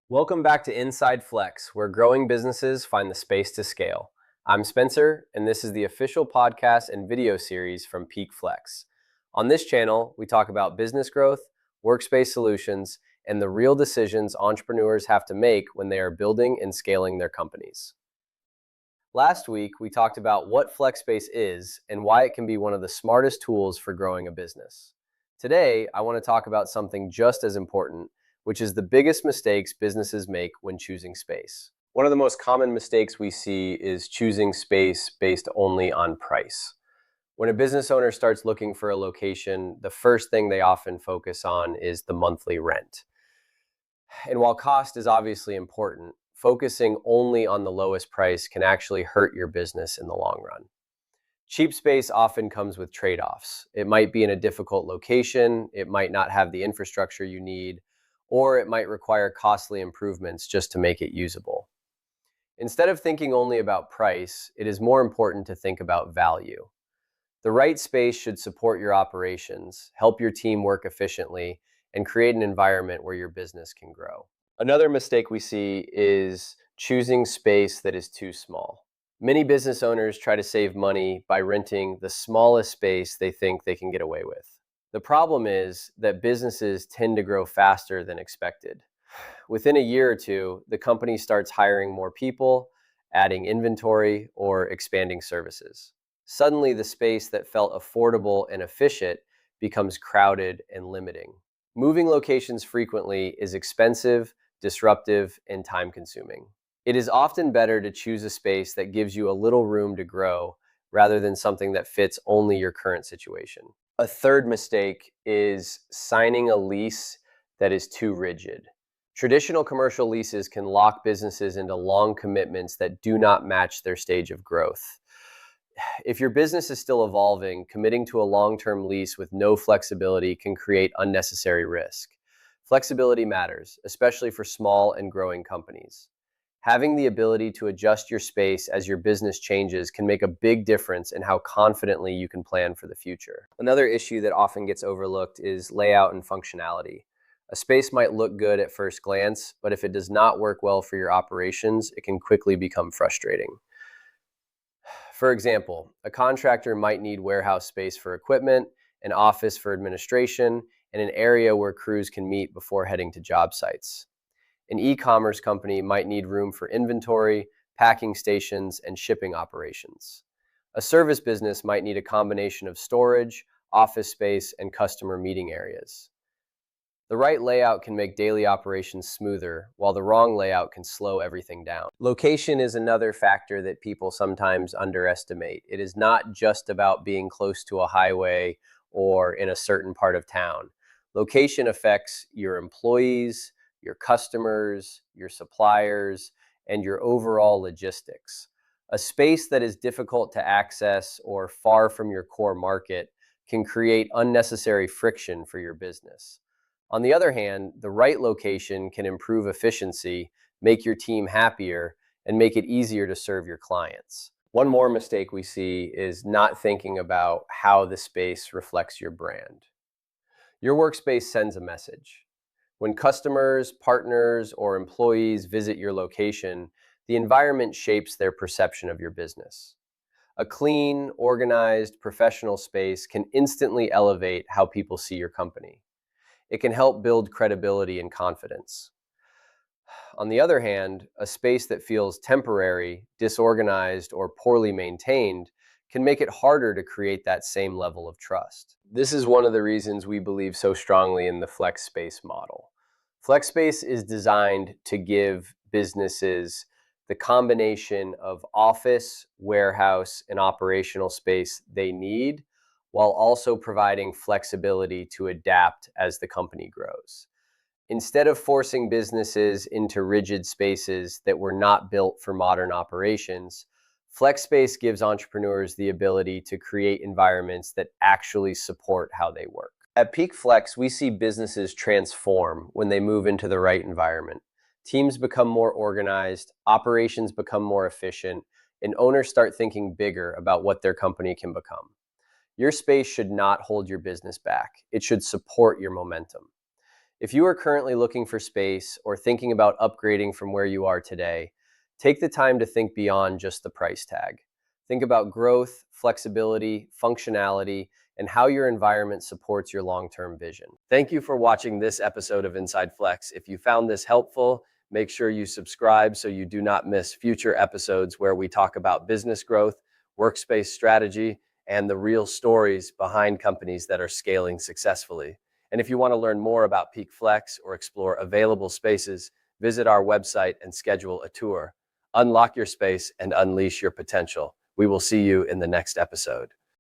Welcome back to Inside Flex, where growing businesses find the space to scale. I'm Spencer, and this is the official podcast and video series from PeakFLX. On this channel, we talk about business growth, workspace solutions, and the real decisions entrepreneurs have to make when they are building and scaling their companies. Last week, we talked about what FlexSpace is and why it can be one of the smartest tools for growing a business. Today, I want to talk about something just as important, which is the biggest mistakes businesses make when choosing space. One of the most common mistakes we see is choosing space based only on price. When a business owner starts looking for a location, the first thing they often focus on is the monthly rent. And while cost is obviously important, focusing only on the lowest price can actually hurt your business in the long run. Cheap space often comes with trade-offs. It might be in a difficult location, it might not have the infrastructure you need, or it might require costly improvements just to make it usable. Instead of thinking only about price, it is more important to think about value. The right space should support your operations, help your team work efficiently, and create an environment where your business can grow. Another mistake we see is choosing space that is too small. Many business owners try to save money by renting the smallest space they think they can get away with. The problem is that businesses tend to grow faster than expected. Within a year or two, the company starts hiring more people, adding inventory, or expanding services. Suddenly, the space that felt affordable and efficient becomes crowded and limiting. Moving locations frequently is expensive, disruptive, and time-consuming. It is often better to choose a space that gives you a little room to grow rather than something that fits only your current situation. A third mistake is signing a lease that is too rigid. Traditional commercial leases can lock businesses into long commitments that do not match their stage of growth. If your business is still evolving, committing to a long-term lease with no flexibility can create unnecessary risk. Flexibility matters, especially for small and growing companies. Having the ability to adjust your space as your business changes can make a big difference in how confidently you can plan for the future. Another issue that often gets overlooked is layout and functionality. A space might look good at first glance, but if it does not work well for your operations, it can quickly become frustrating. For example, a contractor might need warehouse space for equipment, an office for administration, and an area where crews can meet before heading to job sites. An e-commerce company might need room for inventory, packing stations, and shipping operations. A service business might need a combination of storage, office space, and customer meeting areas. The right layout can make daily operations smoother, while the wrong layout can slow everything down. Location is another factor that people sometimes underestimate. It is not just about being close to a highway or in a certain part of town. Location affects your employees, your customers, your suppliers, and your overall logistics. A space that is difficult to access or far from your core market can create unnecessary friction for your business. On the other hand, the right location can improve efficiency, make your team happier, and make it easier to serve your clients. One more mistake we see is not thinking about how the space reflects your brand. Your workspace sends a message. When customers, partners, or employees visit your location, the environment shapes their perception of your business. A clean, organized, professional space can instantly elevate how people see your company. It can help build credibility and confidence. On the other hand, a space that feels temporary, disorganized, or poorly maintained can make it harder to create that same level of trust. This is one of the reasons we believe so strongly in the flex space model. Flex space is designed to give businesses the combination of office, warehouse, and operational space they need, while also providing flexibility to adapt as the company grows. Instead of forcing businesses into rigid spaces that were not built for modern operations, FlexSpace gives entrepreneurs the ability to create environments that actually support how they work. At PeakFLX, we see businesses transform when they move into the right environment. Teams become more organized, operations become more efficient, and owners start thinking bigger about what their company can become. Your space should not hold your business back. It should support your momentum. If you are currently looking for space or thinking about upgrading from where you are today, take the time to think beyond just the price tag. Think about growth, flexibility, functionality, and how your environment supports your long-term vision. Thank you for watching this episode of Inside Flex. If you found this helpful, make sure you subscribe so you do not miss future episodes where we talk about business growth, workspace strategy, and the real stories behind companies that are scaling successfully. And if you want to learn more about PeakFLX or explore available spaces, visit our website and schedule a tour. Unlock your space and unleash your potential. We will see you in the next episode.